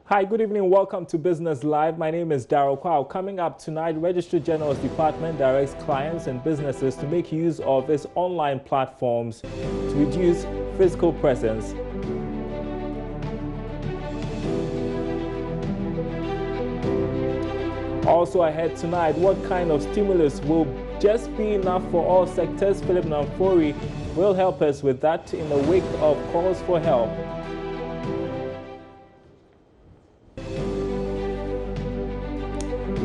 Hi, good evening. Welcome to Business Live. My name is Darryl Kwao. Coming up tonight, Registrar General's Department directs clients and businesses to make use of its online platforms to reduce physical presence. Also ahead tonight, what kind of stimulus will just be enough for all sectors? Philip Namfori will help us with that in the wake of calls for help.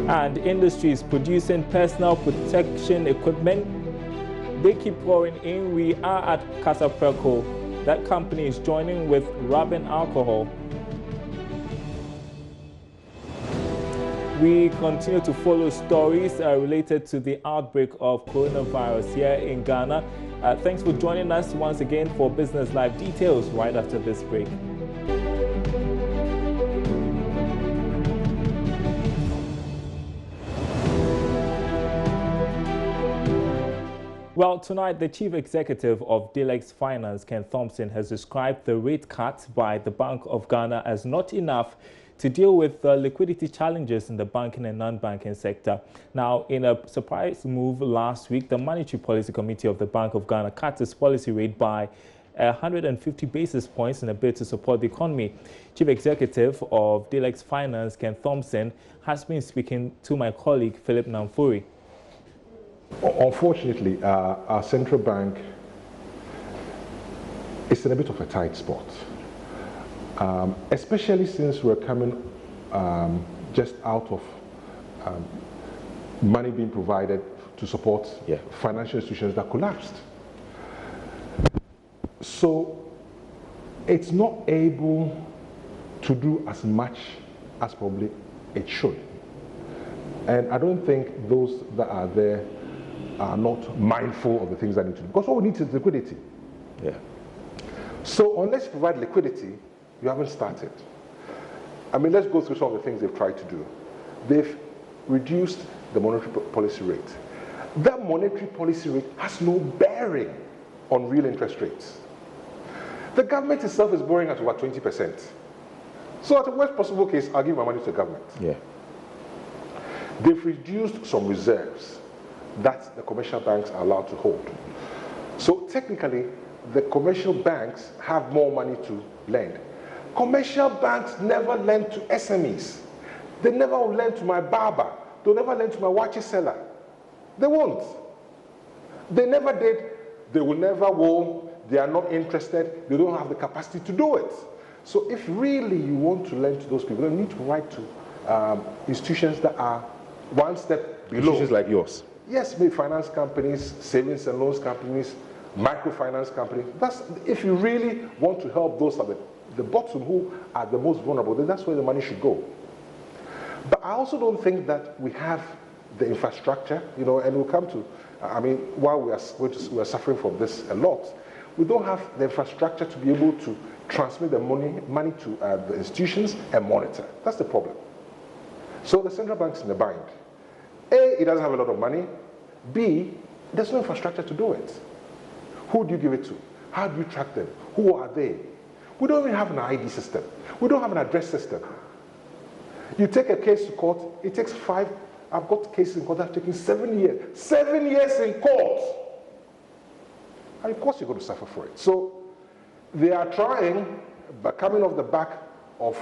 And industries producing personal protection equipment, they keep pouring in. We are at Casapreco. That company is joining with Robin Alcohol. We continue to follow stories related to the outbreak of coronavirus here in Ghana. Thanks for joining us once again for Business Live. Details right after this break. Well, tonight, the Chief Executive of Delex Finance, Ken Thompson, has described the rate cut by the Bank of Ghana as not enough to deal with the liquidity challenges in the banking and non-banking sector. Now, in a surprise move last week, the Monetary Policy Committee of the Bank of Ghana cut its policy rate by 150 basis points in a bid to support the economy. Chief Executive of Delex Finance, Ken Thompson, has been speaking to my colleague, Philip Namfori. Unfortunately, our central bank is in a bit of a tight spot, especially since we're coming just out of money being provided to support financial institutions that collapsed. So it's not able to do as much as probably it should. And I don't think those that are there are not mindful of the things that need to do. Because all we need is liquidity. So unless you provide liquidity, you haven't started. I mean, let's go through some of the things they've tried to do. They've reduced the monetary policy rate. That monetary policy rate has no bearing on real interest rates. The government itself is borrowing at about 20%. So at the worst possible case, I'll give my money to the government. They've reduced some reserves that the commercial banks are allowed to hold. So technically, the commercial banks have more money to lend. Commercial banks never lend to SMEs. They never will lend to my barber. They'll never lend to my watch seller. They won't. They never did. They will never will. They are not interested. They don't have the capacity to do it. So if really you want to lend to those people, you need to write to institutions that are one step below. Institutions like yours. Yes, maybe finance companies, savings and loans companies, microfinance companies. That's, if you really want to help those at the bottom who are the most vulnerable, then that's where the money should go. But I also don't think that we have the infrastructure, you know, and we'll come to, I mean, while we are suffering from this a lot, we don't have the infrastructure to be able to transmit the money to the institutions and monitor. That's the problem. So the central bank's in the bind. A, it doesn't have a lot of money. B, there's no infrastructure to do it. Who do you give it to? How do you track them? Who are they? We don't even have an ID system. We don't have an address system. You take a case to court, it takes 5, I've got cases in court that have taken 7 years. 7 years in court! And of course you're going to suffer for it. So they are trying, but coming off the back of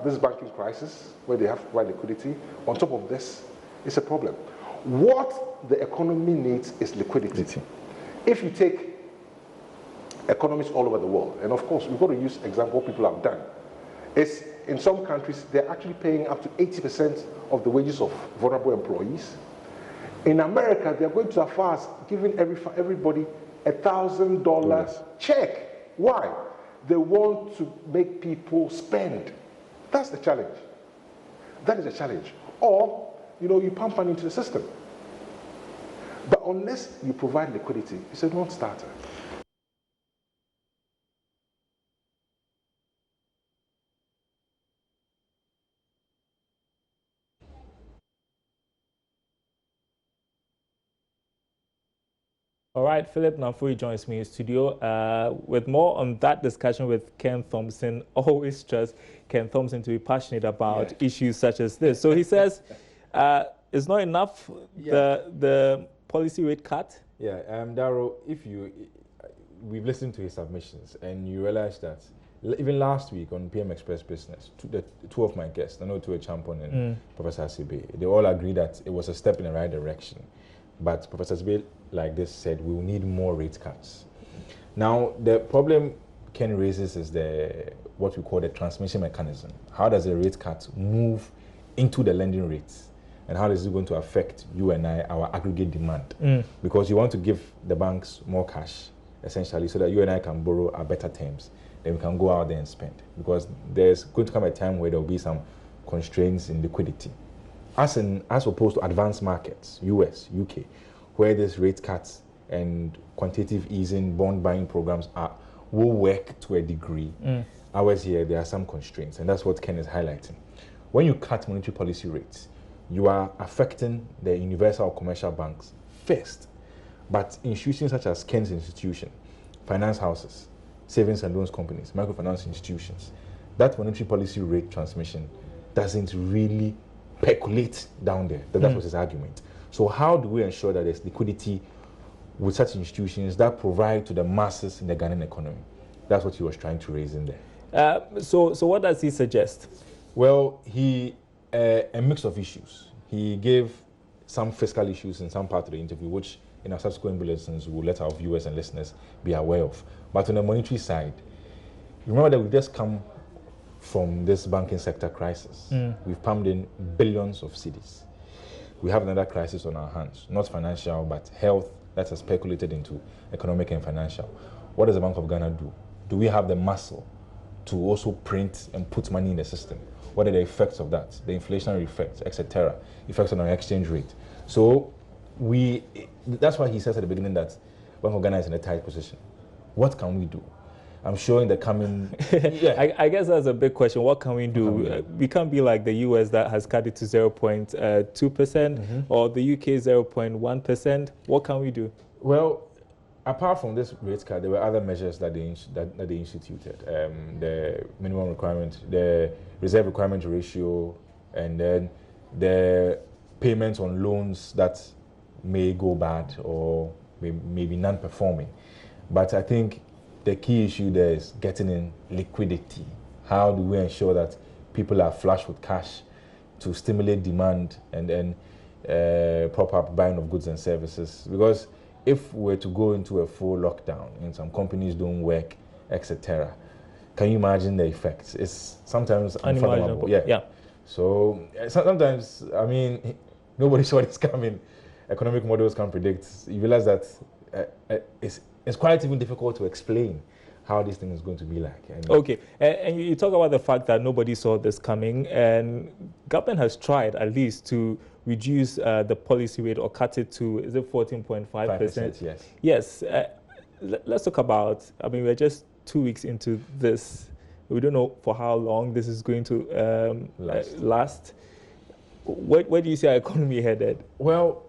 this banking crisis, where they have to provide liquidity, on top of this, it's a problem. What the economy needs is liquidity. If you take economies all over the world, and of course we've got to use example what people have done, is in some countries they're actually paying up to 80% of the wages of vulnerable employees. In America, they're going to as far as giving everybody $1,000 check. Why? They want to make people spend. That's the challenge. That is the challenge. Or, you know, you pump money into the system. But unless you provide liquidity, it's a non-starter. All right, Philip Namfori joins me in studio with more on that discussion with Ken Thompson. Always stress Ken Thompson to be passionate about issues such as this. So he says it's not enough, the policy rate cut. Yeah, Darrow, we've listened to his submissions, and you realize that even last week on PM Express Business, two of my guests, Owusu Champon and Professor Asibe, they all agreed that it was a step in the right direction. But Professor Asibe, like this, said we will need more rate cuts. Now, the problem Ken raises is what we call the transmission mechanism. How does a rate cut move into the lending rates? And how is it going to affect you and I, our aggregate demand? Because you want to give the banks more cash, essentially, so that you and I can borrow at better terms. Then we can go out there and spend. Because there's going to come a time where there will be some constraints in liquidity. As opposed to advanced markets, US, UK, where these rate cuts and quantitative easing, bond buying programs will work to a degree. Ours here, there are some constraints, and that's what Ken is highlighting. When you cut monetary policy rates, you are affecting the universal commercial banks first. But institutions such as Ken's institution, finance houses, savings and loans companies, microfinance institutions, that monetary policy rate transmission doesn't really percolate down there. That was his argument. So how do we ensure that there's liquidity with such institutions that provide to the masses in the Ghanaian economy? That's what he was trying to raise in there. So what does he suggest? Well, a mix of issues. He gave some fiscal issues in some part of the interview, which in our subsequent bulletins we'll let our viewers and listeners be aware of. But on the monetary side, remember that we've just come from this banking sector crisis. We've pumped in billions of cedis. We have another crisis on our hands, not financial, but health that has speculated into economic and financial. What does the Bank of Ghana do? Do we have the muscle to also print and put money in the system? What are the effects of that? The inflationary effects, etc., effects on our exchange rate. So that's why he says at the beginning that Bank of Ghana is in a tight position. What can we do? I'm sure in the coming... I guess that's a big question. What can we do? We can't be like the US that has cut it to 0.2% or the UK 0.1%. What can we do? Well, apart from this rate cut, there were other measures that they instituted. The minimum requirement, the reserve requirement ratio, and then the payments on loans that may go bad or may be non-performing. But I think the key issue there is getting in liquidity. How do we ensure that people are flush with cash to stimulate demand and then prop up buying of goods and services? Because if we're to go into a full lockdown and some companies don't work, etc., can you imagine the effects? It's sometimes unfathomable. Yeah. So sometimes, I mean, nobody saw this coming. Economic models can predict. You realize that it's quite even difficult to explain how this thing is going to be like. Okay, and you talk about the fact that nobody saw this coming, and government has tried at least to reduce the policy rate or cut it to, is it 14.5%? Yes. Yes. Let's talk about, I mean, we're just 2 weeks into this. We don't know for how long this is going to last. Where do you see our economy headed? Well,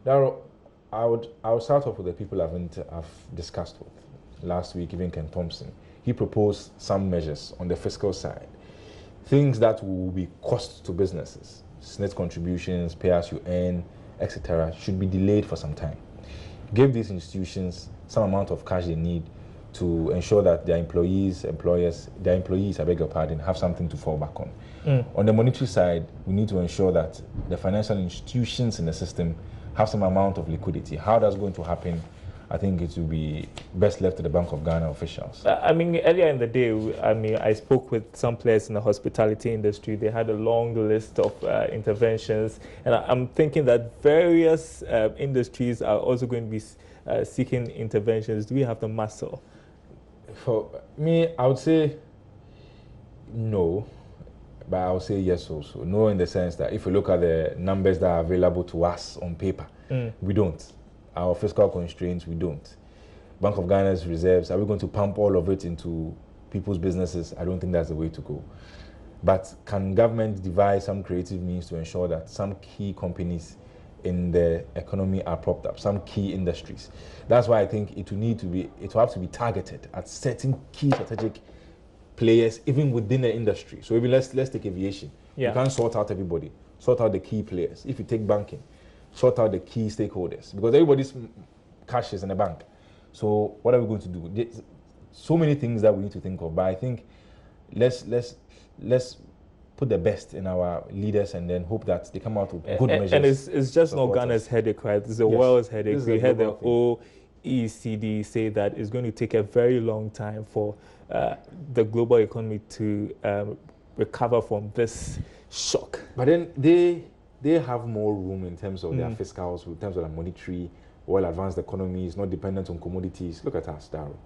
Darryl, I would start off with the people I've discussed with. Last week, even Ken Thompson, he proposed some measures on the fiscal side, things that will be cost to businesses, SNIT contributions, pay as you earn, etc., should be delayed for some time. Give these institutions some amount of cash they need to ensure that their employees, I beg your pardon, have something to fall back on. On the monetary side, we need to ensure that the financial institutions in the system have some amount of liquidity. How that's going to happen, I think it will be best left to the Bank of Ghana officials. I mean, earlier in the day, I spoke with some players in the hospitality industry. They had a long list of interventions, and I'm thinking that various industries are also going to be seeking interventions. Do we have the muscle? For me, I would say no, but I would say yes also. No, in the sense that if you look at the numbers that are available to us on paper, we don't. Our fiscal constraints, we don't. Bank of Ghana's reserves, are we going to pump all of it into people's businesses? I don't think that's the way to go. But can government devise some creative means to ensure that some key companies in the economy are propped up, some key industries? That's why I think it will have to be targeted at certain key strategic players even within the industry. So even let's take aviation. Yeah. You can't sort out everybody. Sort out the key players. If you take banking, sort out the key stakeholders, because everybody's cash is in the bank. So what are we going to do? There's so many things that we need to think of. But I think let's put the best in our leaders and then hope that they come out with good measures. And it's just not Ghana's headache, right? It's the world's headache. We had the OECD say that it's going to take a very long time for the global economy to recover from this shock. But then they have more room in terms of their fiscals, in terms of their monetary, well-advanced economy, is not dependent on commodities. Look at us, Daryl.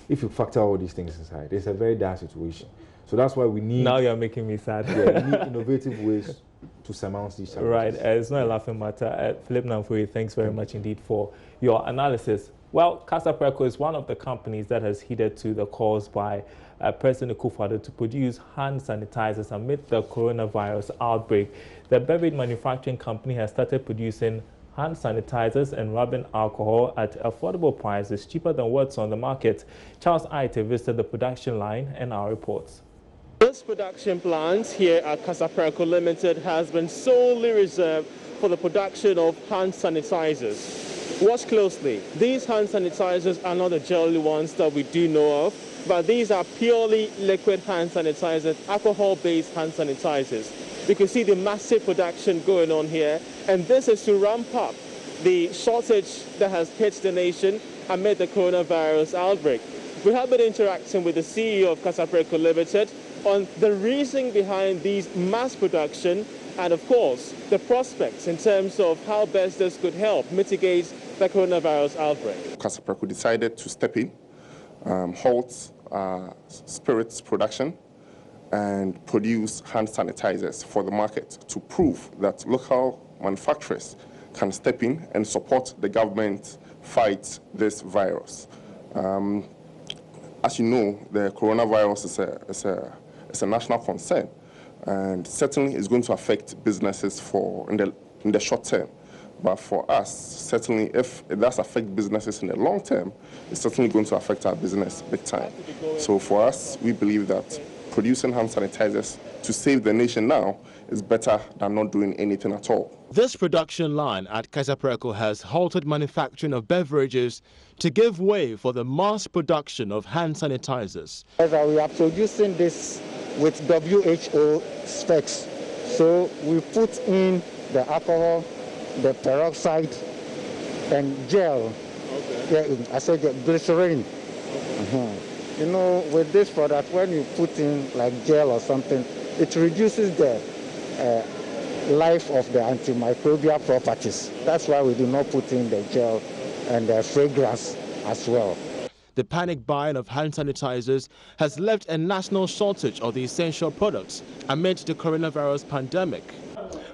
If you factor all these things inside, it's a very dire situation. So that's why we need... Now you're making me sad. Yeah, we need innovative ways to surmount these challenges. Right, it's not a laughing matter. Philip Namfuri, thanks very much indeed for your analysis. Well, Casapreco is one of the companies that has heeded to the calls by President Akufo-Addo to produce hand sanitizers amid the coronavirus outbreak. The beverage manufacturing company has started producing hand sanitizers and rubbing alcohol at affordable prices, cheaper than what's on the market. Charles Aite visited the production line and our reports. This production plant here at Casapreco Limited has been solely reserved for the production of hand sanitizers. Watch closely. These hand sanitizers are not the jelly ones that we do know of, but these are purely liquid hand sanitizers, alcohol-based hand sanitizers. You can see the massive production going on here, and this is to ramp up the shortage that has hit the nation amid the coronavirus outbreak. We have been interacting with the CEO of Casapreco Limited on the reason behind these mass production and, of course, the prospects in terms of how best this could help mitigate the coronavirus outbreak. Casapreco decided to step in, halt spirits production, and produce hand sanitizers for the market to prove that local manufacturers can step in and support the government fight this virus. As you know, the coronavirus is a national concern, and certainly is going to affect businesses in the short term. But for us, certainly, if it does affect businesses in the long term, it's certainly going to affect our business big time. So for us, we believe that producing hand sanitizers to save the nation now is better than not doing anything at all. This production line at Casapreco has halted manufacturing of beverages to give way for the mass production of hand sanitizers. We are producing this with WHO specs. So we put in the alcohol, the peroxide, and gel. Okay. Yeah, I said glycerin. Okay. You know, with this product, when you put in like gel or something, it reduces the life of the antimicrobial properties. That's why we do not put in the gel and the fragrance as well. The panic buying of hand sanitizers has left a national shortage of the essential products amid the coronavirus pandemic.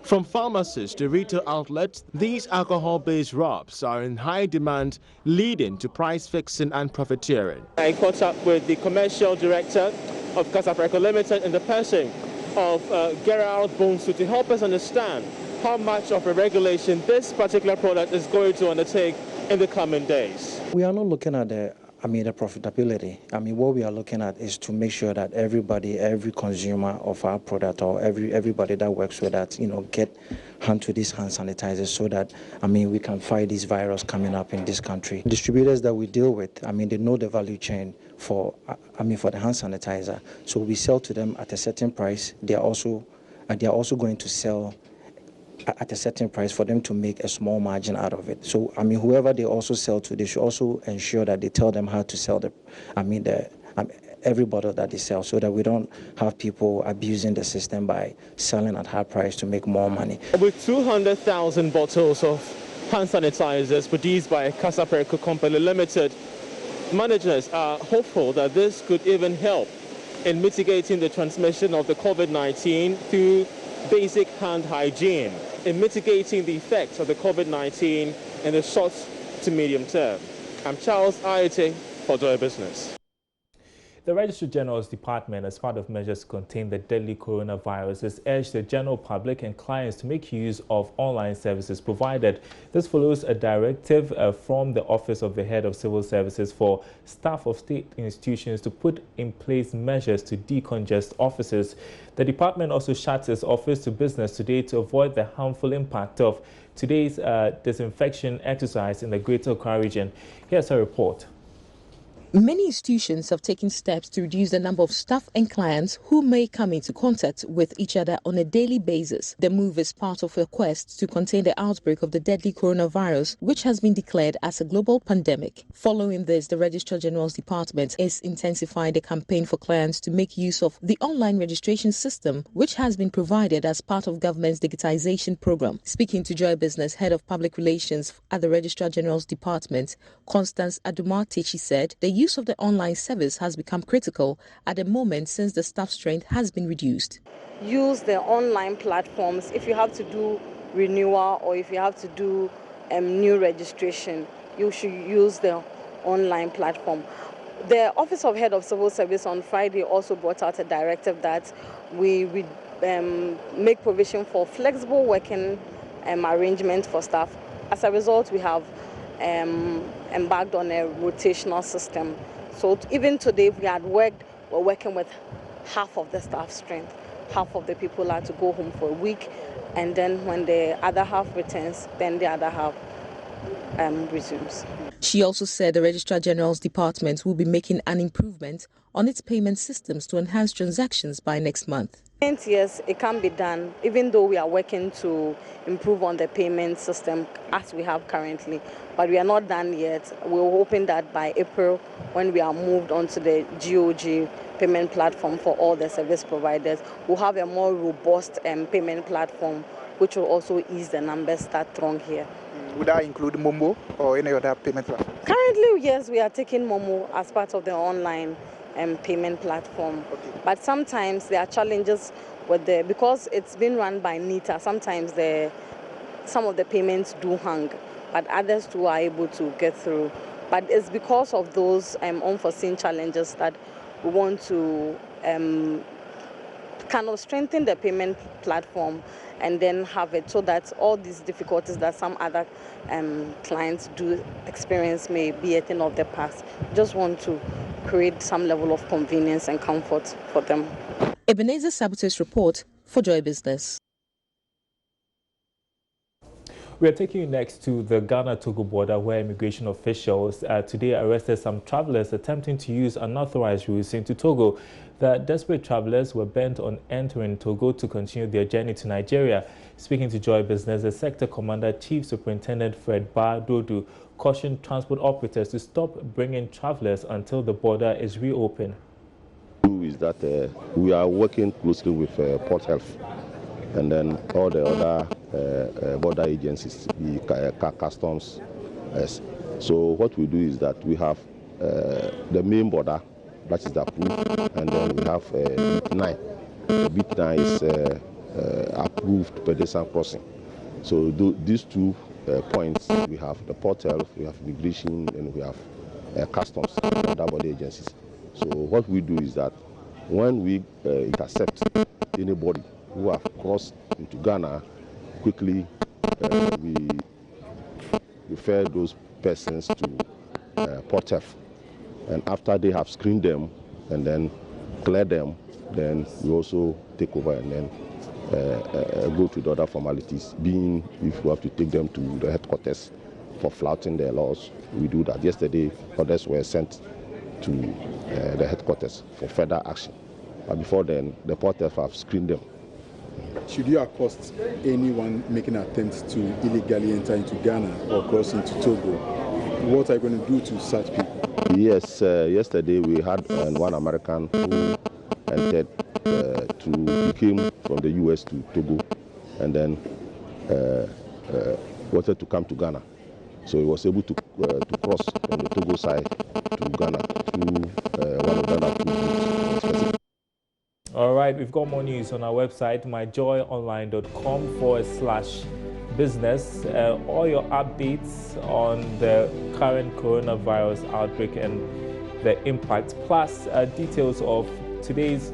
From pharmacies to retail outlets, these alcohol-based rubs are in high demand, leading to price fixing and profiteering. I caught up with the commercial director of Casapreco Limited in the person of Gerald Bonsu to help us understand how much of a regulation this particular product is going to undertake in the coming days. We are not looking at the profitability. What we are looking at is to make sure that everybody, every consumer of our product, or everybody that works with that, get onto these hand sanitizers so that, we can fight this virus coming up in this country. Distributors that we deal with, they know the value chain for the hand sanitizer. So we sell to them at a certain price. They are also going to sell at a certain price for them to make a small margin out of it. So, whoever they also sell to, they should also ensure that they tell them how to sell every bottle that they sell, so that we don't have people abusing the system by selling at high price to make more money. With 200,000 bottles of hand sanitizers produced by Casapreco Company Limited, managers are hopeful that this could even help in mitigating the transmission of the COVID-19 through basic hand hygiene, in mitigating the effects of the COVID-19 in the short to medium term. I'm Charles Aite for Joy Business. The Registrar General's Department, as part of measures to contain the deadly coronavirus, has urged the general public and clients to make use of online services provided. This follows a directive from the Office of the Head of Civil Services for staff of state institutions to put in place measures to decongest offices. The department also shuts its office to business today to avoid the harmful impact of today's disinfection exercise in the Greater Accra region. Here's a report. Many institutions have taken steps to reduce the number of staff and clients who may come into contact with each other on a daily basis. The move is part of a quest to contain the outbreak of the deadly coronavirus, which has been declared as a global pandemic. Following this, the Registrar General's Department is intensifying the campaign for clients to make use of the online registration system, which has been provided as part of government's digitization program. Speaking to Joy Business, Head of Public Relations at the Registrar General's Department, Constance Adumartechi said the use of the online service has become critical at the moment since the staff strength has been reduced. Use the online platforms if you have to do renewal or if you have to do new registration. You should use the online platform. The Office of Head of Civil Service on Friday also brought out a directive that we make provision for flexible working arrangements for staff. As a result, we have embarked on a rotational system. So even today, if we had worked, we're working with half of the staff strength. Half of the people are to go home for a week, and then when the other half returns, then the other half resumes. She also said the Registrar General's Department will be making an improvement on its payment systems to enhance transactions by next month. Yes, it can be done, even though we are working to improve on the payment system as we have currently. But we are not done yet. We're hoping that by April, when we are moved onto the GOG payment platform for all the service providers, we'll have a more robust payment platform, which will also ease the numbers that throng here. Would that include Momo or any other payment platform? Currently, yes, we are taking Momo as part of the online payment platform. Okay. But sometimes there are challenges with because it's been run by NITA, sometimes some of the payments do hang, but others too are able to get through. But it's because of those unforeseen challenges that we want to kind of strengthen the payment platform and then have it so that all these difficulties that some other clients do experience may be a thing of the past. Just want to create some level of convenience and comfort for them. Ebenezer Sabute's report for Joy Business. We are taking you next to the Ghana-Togo border, where immigration officials today arrested some travelers attempting to use unauthorized routes into Togo. The desperate travelers were bent on entering Togo to continue their journey to Nigeria. Speaking to Joy Business, the Sector Commander, Chief Superintendent Fred Dodu, cautioned transport operators to stop bringing travelers until the border is reopened. Is that we are working closely with Port Health and then all the other border agencies, the customs. So what we do is that we have the main border, that is the approved, and then we have BIT9. The BIT9 is approved pedestrian crossing. So these two points, we have the Port Health, we have immigration, and we have customs, other border agencies. So what we do is that when we intercept anybody who have crossed into Ghana, quickly we refer those persons to Port Health. And after they have screened them and then cleared them, then we also take over and then go to the other formalities, being if we have to take them to the headquarters for flouting their laws, we do that. Yesterday, orders were sent to the headquarters for further action. But before then, the Port Health have screened them. Should you accost anyone making attempts to illegally enter into Ghana or cross into Togo, what are you going to do to such people? Yes, yesterday we had one American who entered came from the US to Togo and then wanted to come to Ghana. So he was able to cross from the Togo side to Ghana through one of Ghana. All right, we've got more news on our website, myjoyonline.com/business. All your updates on the current coronavirus outbreak and the impact, plus details of today's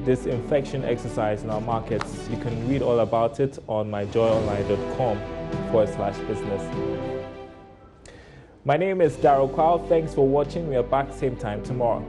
disinfection exercise in our markets. You can read all about it on myjoyonline.com/business. My name is Darryl Kwao. Thanks for watching. We are back same time tomorrow.